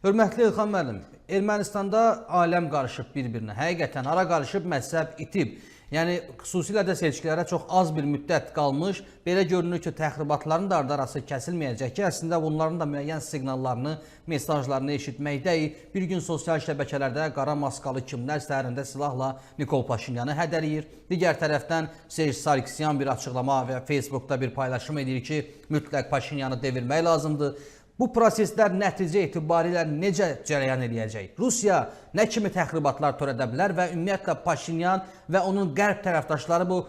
Hörmətli İlxan müəllim, Ermənistanda aləm qarışıb bir-birinə. Həqiqətən ara qarışıb, məzhəb itib. Yəni xüsusilə də seçkilərə çox az bir müddət qalmış. Belə görünür ki, təxribatların da arası kəsilməyəcək ki, əslində bunların da müəyyən siqnallarını, mesajlarını eşitməkdəyik. Bir gün sosial şəbəkələrdə qara maskalı kimlər səhərində silahla Nikol Paşinyanı hədələyir. Digər tərəfdən Serj Sarkisyan bir açıqlama və Facebookda bir paylaşım edir ki, mütləq Paşinyanı devirmək lazımdır. Bu proseslər nəticə etibarilə necə cərəyan edəcək? Rusiya nə kimi təxribatlar törədə bilər və ümumiyyətlə Paşinyan və onun qərb tərəfdaşları bu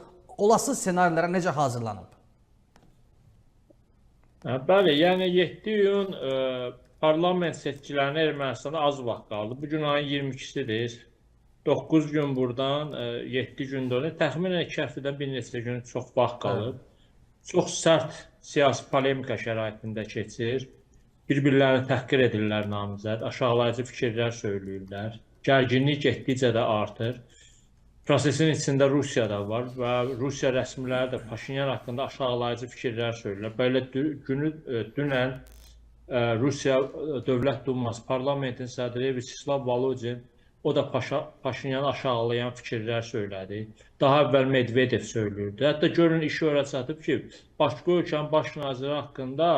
olası ssenarilərə necə hazırlanıb? Bəli, yəni 7 iyun parlament seçkilərinə Ermənistanda az vaxt qaldı. Bugün ayın 22-sidir. 9 gün buradan 7 gün dönür. Təxminən 2 həftədən bir neçə gün çox vaxt qalıb. Çox sərt siyasi polemika şəraitində keçir. Bir-birlərini təhqir edirlər namizəd, aşağılayıcı fikirlər söyləyirlər. Gərginlik getdikcə də artır. Prosesin içində Rusiya da var və Rusiya rəsmiləri də Paşinyan haqqında aşağılayıcı fikirlər söyləyirlər. Belə dünən Rusiya Dövlət Duması parlamentin sədri Vyacheslav Volodin o da Paşinyanı aşağılayan fikirlər söylədi. Daha əvvəl Medvedev söylürdü. Hətta görün işi ora çatıb ki, başqa ölkənin baş naziri haqqında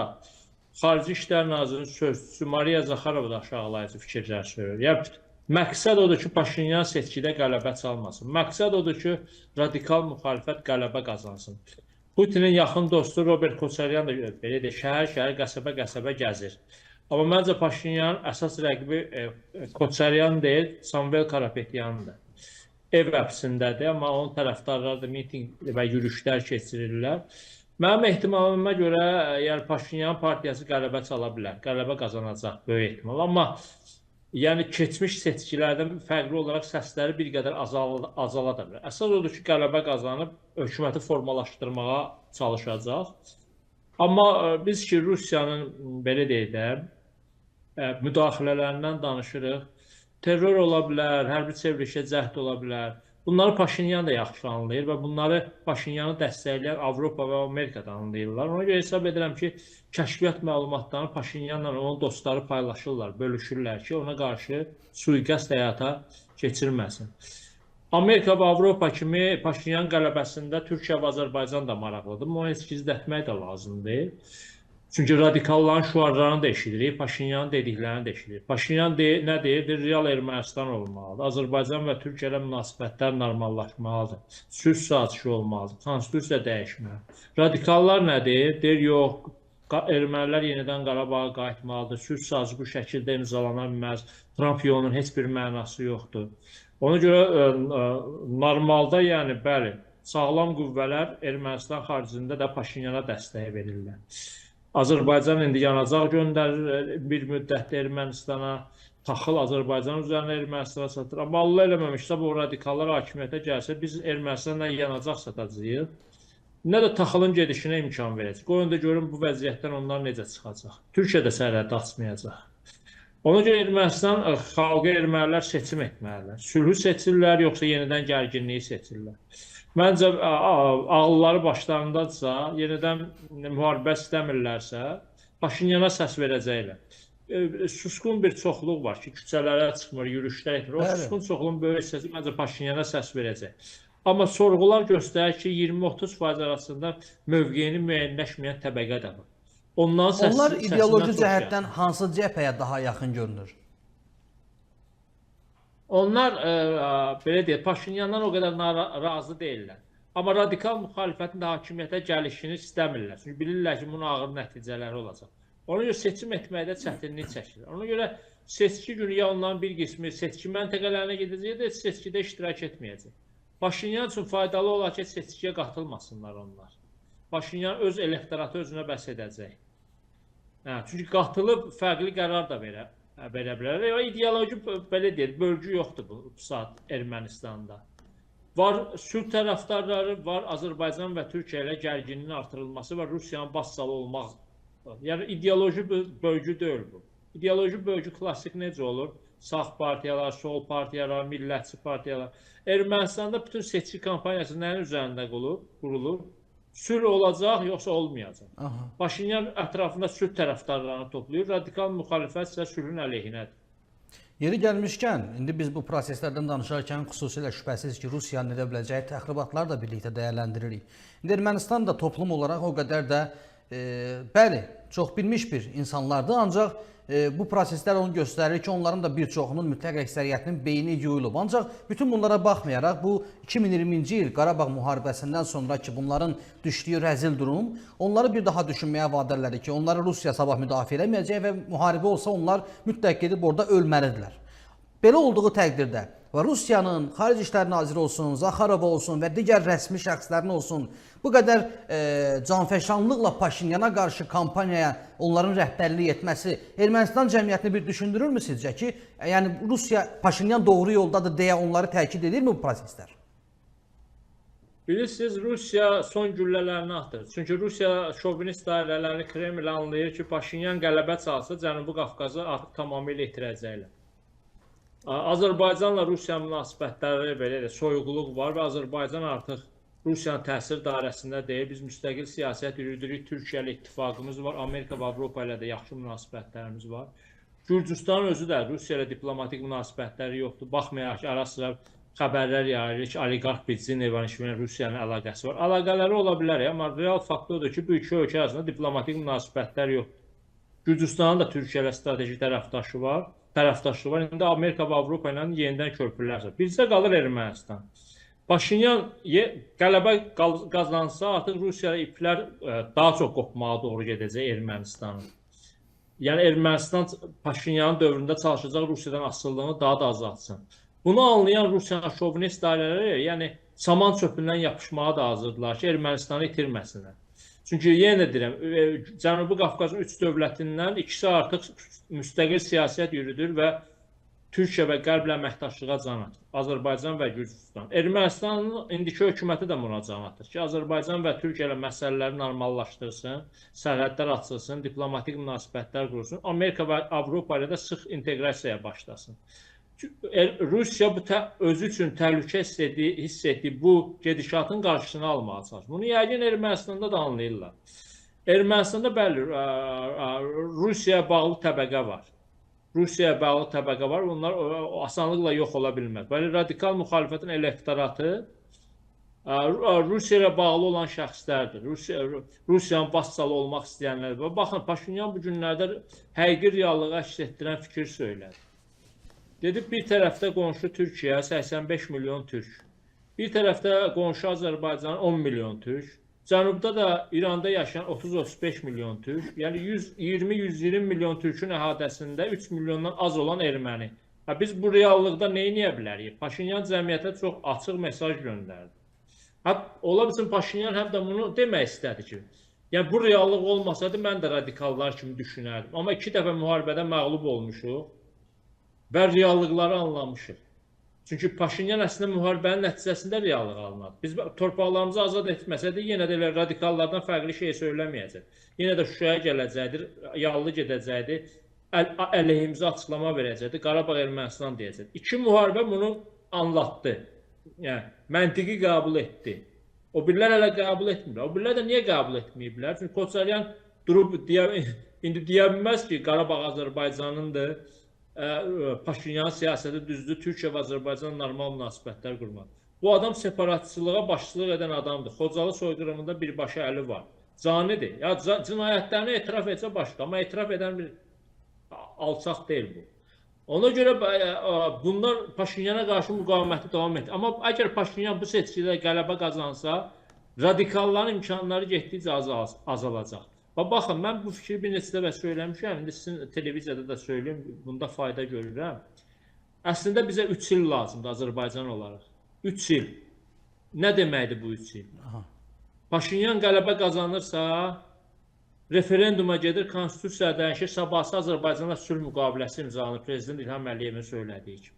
Xarici İşlər Nazirinin sözçüsü Mariya Zaxarova da aşağılayıcı fikirlər söylüyor. Yəni, məqsəd odur ki, Paşinyan seçkidə qələbə çalmasın. Məqsəd odur ki, radikal müxalifət qələbə qazansın. Putinin yaxın dostu Robert Koçaryan da belə deyir, şəhər-şəhər, qəsəbə-qəsəbə gəzir. Amma məncə Paşinyanın əsas rəqibi Koçaryan deyil, Samvel Karapetyandır. Ev həbsindədir, amma onun tərəfdarları da miting və yürüyüşlər keçirirlər. Mənim ehtimalıma görə, yəni Paşinyan partiyası qələbə çala bilər, qələbə qazanacaq böyük ehtimal. Amma yəni keçmiş seçkilərdən fərqli olaraq səsləri bir qədər azala da bilər. Əsas odur ki, qələbə qazanıb hökuməti formalaşdırmağa çalışacaq. Amma biz ki, Rusiyanın belə deyək də, müdaxilələrindən danışırıq. Terror ola bilər, hərbi çevrilişə cəhd ola bilər. Bunları Paşinyan da yaxşı anlayır və bunları Paşinyanı dəstəkləyən Avropa və Amerikada anlayırlar. Ona görə hesab edirəm ki, kəşfiyyat məlumatlarını Paşinyanla onun dostları paylaşırlar, bölüşürlər ki, ona qarşı sui-qəsd həyata keçirməsin. Amerika və Avropa kimi Paşinyan qələbəsində Türkiyə və Azərbaycan da maraqlıdır. Onu heç gizlətmək də lazımdır. Çünki radikalların şüarlarını da eşidirik, Paşinyanın dediklərini də eşidirik. Paşinyan nə deyir? Real Ermənistan olmalıdır. Azərbaycan və Türkiyə ilə münasibətlər normallaşmalıdır. Sülh sazişi olmalıdır. Konstitusiya dəyişməlidir. Radikallar nə deyir? Deyir, yox, ermənilər yenidən Qarabağa qayıtmalıdır. Sülh sazişi bu şəkildə imzalana bilməz. Trump yolunun heç bir mənası yoxdur. Ona görə normalda, yəni bəli, sağlam qüvvələr Ermənistan xaricində də Paşinyana dəstək verirlər. Azərbaycan indi yanacaq göndərir bir müddətdə Ermənistana, taxıl Azərbaycan üzərinə Ermənistana satır. Amma Allah eləməmişsə, bu radikallar hakimiyyətə gəlsə, biz Ermənistanla yanacaq satacağıq. Nə də taxılın gedişinə imkan verəcək. Qoyun da görün bu vəziyyətdən onlar necə çıxacaq. Türkiyə də sərhəddə açmayacaq. Ona görə Ermənistan xalqı ermənilər seçim etməlidirlər. Sülhü seçirlər, yoxsa yenidən gərginliyi seçirlər. Məncə, ağılları başlarındadırsa, yenidən müharibə istəmirlərsə, Paşinyana səs verəcəklər. Susqun bir çoxluq var ki, küçələrə çıxmır, yürüyüşlər etmir. O susqun çoxluğun böyük hissəsi məncə Paşinyana səs verəcək. Amma sorğular göstərir ki, 20-30% arasında mövqeyini müəyyənləşməyən təbəqə də var. Onlar ideoloji cəhətdən hansı cəbhəyə daha yaxın görünür? Onlar, belə deyək, Paşinyandan o qədər razı deyirlər. Amma radikal müxalifətin də hakimiyyətə gəlişini istəmirlər. Çünki bilirlər ki, bunun ağır nəticələri olacaq. Ona görə seçim etməkdə çətinlik çəkirlər. Ona görə seçki günü ya onların bir qismi seçki məntəqələrinə gedəcək, ya da seçkidə iştirak etməyəcək. Paşinyan üçün faydalı olar ki, seçkiyə qatılmasınlar onlar. Paşinyan öz elektoratı özünə bəs edəcək. Çünki qatılıb fərqli qərar da verə bilər. İdeoloji, belə deyək, bölgü yoxdur bu saat Ermənistanda. Var sülh tərəfdarları, var Azərbaycan və Türkiyə ilə gərginliyin artırılması və Rusiyanın başsalı olmaq. Yəni ideoloji bölgü deyil bu. İdeoloji bölgü klassik necə olur? Sağ partiyalar, sol partiyalar, millətçi partiyalar. Ermənistanda bütün seçki kampaniyası nəyin üzərində qurulur? Sülh olacaq, yoxsa olmayacaq. Aha. Paşinyan ətrafında sülh tərəfdarlarını toplayır, radikal müxalifət isə sülhün əleyhinədir. Yeri gəlmişkən, indi biz bu proseslərdən danışarkən xüsusilə şübhəsiz ki, Rusiyanın edə biləcəyi təxribatları da birlikdə dəyərləndiririk. İndi Ermənistan da toplum olaraq o qədər də bəli, çox bilmiş bir insanlardır, ancaq bu proseslər onu göstərir ki, onların da bir çoxunun mütləq əksəriyyətinin beyni yuyulub. Ancaq bütün bunlara baxmayaraq bu 2020-ci il Qarabağ müharibəsindən sonra ki, bunların düşdüyü rəzil durum onları bir daha düşünməyə vadar elədi ki, onları Rusiya sabah müdafiə eləməyəcək və müharibə olsa onlar mütləq gedib orada ölməlidirlər. Belə olduğu təqdirdə və Rusiyanın Xarici İşlər Naziri olsun, Zaxarov olsun və digər rəsmi şəxslərin olsun bu qədər canfəşanlıqla Paşinyana qarşı kampaniyaya onların rəhbərlik etməsi Ermənistan cəmiyyətini bir düşündürürmü sizcə ki, yəni Rusiya Paşinyan doğru yoldadır deyə onları təkid edirmi bu proseslər? Bilirsiniz, Rusiya son güllələrini atır. Çünki Rusiya şovinist dairələri Kreml anlayır ki, Paşinyan qələbə çalsa Cənubi Qafqazı artıq tamamilə itirəcəklər. Azərbaycanla Rusiya münasibətləri belə soyuqluq var və Azərbaycan artıq Rusiyanın təsir dairəsində deyil. Biz müstəqil siyasət yürüdürük, Türkiyə ilə ittifaqımız var, Amerika və Avropa ilə də yaxşı münasibətlərimiz var. Gürcüstanın özü də Rusiya ilə diplomatik münasibətləri yoxdur. Baxmayaraq ki, ara-sıra xəbərlər yayılır ki, oliqarx Bidzin Evanişvili Rusiyanın əlaqəsi var. Əlaqələri ola bilər, amma real fakt odur ki, bu iki ölkə arasında diplomatik münasibətlər yoxdur. Gürcüstanın da Türkiyə ilə strateji tərəfdaşı var. İndi Amerika və Avropa ilə yenidən körpülər var. Bizdə qalır Ermənistan. Paşinyan qələbə qazansa artıq Rusiya iplər daha çox qopmağa doğru gedəcək Ermənistanın. Yəni Ermənistan Paşinyanın dövründə çalışacaq Rusiyadan asılılığını daha da azaltsın. Bunu anlayan Rusiyanın şovinist dairələri, yəni saman çöpündən yapışmağa da hazırdılar ki, Ermənistanı itirməsinlər. Çünki yenə deyirəm, Cənubi Qafqazın 3 dövlətindən ikisi artıq müstəqil siyasət yürüdür və Türkiyə və Qərblə əməkdaşlığa can atır. Azərbaycan və Gürcüstan. Ermənistanın indiki hökuməti də buna can atır ki, Azərbaycan və Türkiyə ilə məsələləri normallaşdırsın, sərhədlər açılsın, diplomatik münasibətlər qursun, Amerika və Avropa ilə də sıx inteqrasiyaya başlasın. Rusiya özü üçün təhlükə hiss etdiyi bu gedişatın qarşısını almağa çalışır. Bunu yəqin Ermənistanda da anlayırlar. Ermənistanda bəli, Rusiyaya bağlı təbəqə var. Rusiyaya bağlı təbəqə var, onlar asanlıqla yox ola bilməz. Bəli, radikal müxalifətin elektoratı Rusiya ilə bağlı olan şəxslərdir. Rusiyanın vassalı olmaq istəyənlərdir. Baxın, Paşinyan bu günlərdə həqiqi reallığı əks etdirən fikir söylədi. Dedi, bir tərəfdə qonşu Türkiyə 85 milyon türk, bir tərəfdə qonşu Azərbaycan 10 milyon türk, cənubda da İranda yaşayan 30-35 milyon türk, yəni 120-120 milyon türkün əhatəsində 3 milyondan az olan erməni. Biz bu reallıqda nə edə bilərik? Paşinyan cəmiyyətə çox açıq mesaj göndərdi. Ola bilsin Paşinyan həm də bunu demək istədi ki, yəni bu reallıq olmasaydı mən də radikallar kimi düşünərdim. Amma 2 dəfə müharibədə məğlub olmuşuq və reallıqları anlamışıq. Çünki Paşinyan əslində müharibənin nəticəsində reallıq alınır. Biz torpaqlarımızı azad etməsəydik, yenə də radikallardan fərqli şey söyləməyəcək. Yenə də Şuşaya gələcəkdir, yallı gedəcəkdir, əleyhimizə açıqlama verəcəkdir, Qarabağ Ermənistan deyəcəkdir. İki müharibə bunu anlattı. Yəni, məntiqi qəbul etdi. O birlər hələ qəbul etmirlər. O birlər də niyə qəbul etməyiblər? Çünki Koçaryan durub indi deyə bilməz ki, Qarabağ Azərbaycanındır, Paşinyan siyasəti düzdür, Türkiyə və Azərbaycan normal münasibətlər qurmaq. Bu adam separatçılığa başçılıq edən adamdır. Xocalı soyqırımında birbaşa əli var. Canidir. Ya cinayətlərini etiraf etsə başqa, amma etiraf edən bir alçaq deyil bu. Ona görə bunlar Paşinyana qarşı müqaviməti davam edir. Amma əgər Paşinyan bu seçkidə qələbə qazansa, radikalların imkanları getdikcə azalacaq. Baxın, mən bu fikri bir neçə dəfə söyləmişəm, indi sizin televiziyada da söyləyim, bunda fayda görürəm. Əslində bizə 3 il lazımdır Azərbaycan olaraq. 3 il. Nə deməkdir bu 3 il? Paşinyan qələbə qazanırsa, referenduma gedir, konstitusiya dəyişir, sabahsı Azərbaycanla sülh müqaviləsi imzalanır, Prezident İlham Əliyevin söylədiyi kimi.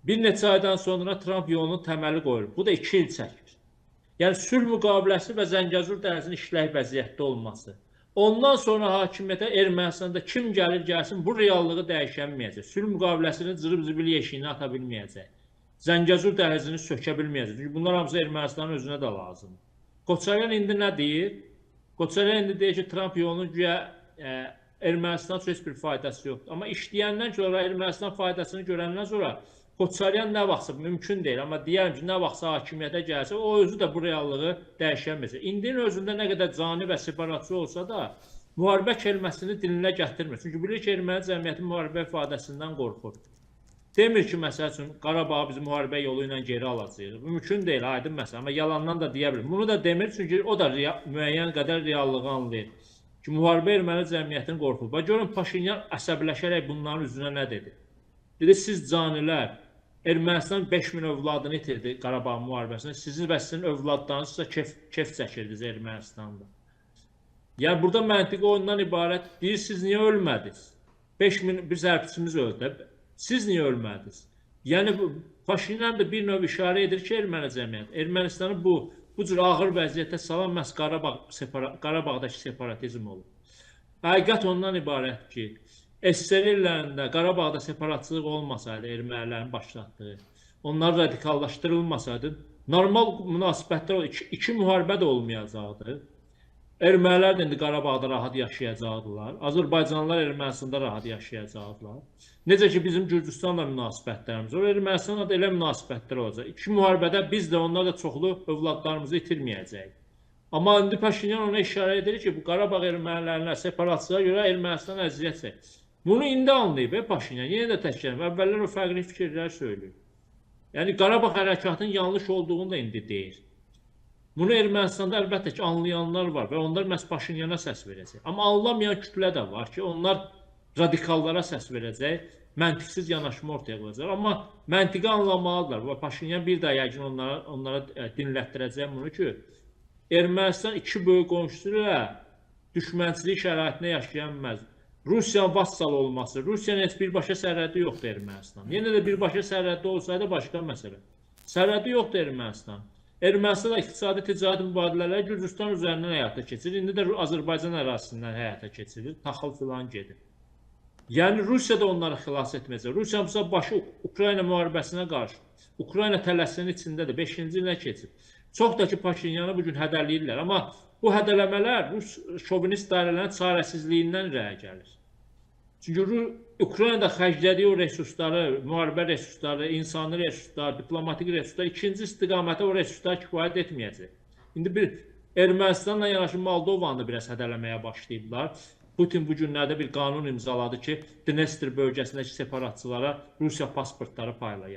Bir neçə aydan sonra Tramp yolunun təməli qoyulur. Bu da 2 il çəkir. Yəni, sülh müqaviləsi və Zəngəzur dənizinin işlək vəziyyətdə olması. Ondan sonra hakimiyyətə Ermənistanda kim gəlir gəlsin, bu reallığı dəyişənməyəcək. Sülh müqaviləsini cırıb-zibil yeşiyini ata bilməyəcək. Zəngəzur dəhlizini sökə bilməyəcək. Çünki bunlar hamısı Ermənistanın özünə də lazımdır. Koçaryan indi nə deyir? Koçaryan indi deyir ki, Tramp yolunun güya Ermənistan üçün heç bir faydası yoxdur. Amma işləyəndən sonra, Ermənistan faydasını görəndən sonra Koçaryan nə vaxtsa mümkün deyil, amma deyərəm ki, nə vaxtsa hakimiyyətə gəlsə, o özü də bu reallığı dəyişəmir. İndinin özündə nə qədər cani və separatçı olsa da, müharibə keliməsini dilinə gətirmir. Çünki bilir ki, erməni cəmiyyəti müharibə ifadəsindən qorxur. Demir ki, məsəl üçün, Qarabağı biz müharibə yolu ilə geri alacağıq. Mümkün deyil, aydın məsələ, amma yalandan da deyə bilir. Bunu da demir, çünki o da müəyyən qədər reallığı anlayır. Ki, müharibə erməni cəmiyyətini qorxur. Bax, görün, Paşinyan əsəbləşərək bunların üzünə nə dedi? Dedi, siz canilər, Ermənistan 5000 övladını itirdi Qarabağ müharibəsində. Sizin və sizin övladlarınız da kef çəkirdiniz Ermənistanda. Yəni, burada məntiqi ondan ibarət, deyir, siz niyə ölmədiniz? 5000 bir zərbiçimiz öldü. Siz niyə ölmədiniz? Yəni, Paşinyan da bir növ işarə edir ki, erməni cəmiyyət, Ermənistanı bu cür ağır vəziyyətə salan məhz Qarabağdakı separatizm olur. Həqiqət ondan ibarət ki, SSR illərində Qarabağda separatçılıq olmasaydı, ermənilərin başlatdığı, onlar radikallaşdırılmasaydı, normal münasibətlər, iki müharibə də olmayacaqdı. Ermənilər də indi Qarabağda rahat yaşayacaqdılar. Azərbaycanlılar Ermənistanda rahat yaşayacaqdılar. Necə ki, bizim Gürcüstanla münasibətlərimiz var, Ermənistanla da elə münasibətlər olacaq. İki müharibədə biz də onlar da çoxlu övladlarımızı itirməyəcəyik. Amma indi Paşinyan ona işarə edir ki, bu Qarabağ ermənilərinə, separatçılara görə Ermənistan əziyyət çəkir. Bunu indi anlayıb Paşinyan. Yenə də təkrar. Əvvəllər o fərqli fikirlər söylüyor. Yəni Qarabağ hərəkatının yanlış olduğunu da indi deyir. Bunu Ermənistanda əlbəttə ki, anlayanlar var və onlar məhz Paşinyana səs verəcək. Amma anlamayan kütlə də var ki, onlar radikallara səs verəcək, məntiqsiz yanaşma ortaya qoyacaq. Amma məntiqi anlamalıdırlar və Paşinyan bir daha yəqin onlara dinlətdirəcək bunu ki, Ermənistan iki böyük qonşusu ilə düşmənçilik şəraitində yaşaya bilməz. Rusiyanın vassal olması, Rusiyanın heç birbaşa sərhədi yoxdur Ermənistan. Yenə də birbaşa sərhəddə olsaydı başqa məsələ. Sərhədi yoxdur Ermənistan. Ermənistan iqtisadi ticarət mübadilələri Gürcüstan üzərindən həyata keçirir. İndi də Azərbaycan ərazisindən həyata keçirir. Taxıl filan gedir. Yəni Rusiya da onları xilas etməyəcək. Rusiya bu başı Ukrayna müharibəsinə qarşı. Ukrayna tələsinin içindədir. 5-ci ilə keçir. Çox da ki, Paşinyanı bugün hədələyirlər. Amma bu hədələmələr Rus şovinist dairələrin çarəsizliyindən irəli gəlir. Çünki Ukraynada xərclədiyi o resursları, müharibə resursları, insani resurslar, diplomatik resurslar, ikinci istiqamətə o resurslar kifayət etməyəcək. İndi bir Ermənistanla yanaşı Moldovanı da biraz hədələməyə başlayıblar. Putin bu günlərdə bir qanun imzaladı ki, Dnestr bölgəsindəki separatçılara Rusiya pasportları paylayacaq.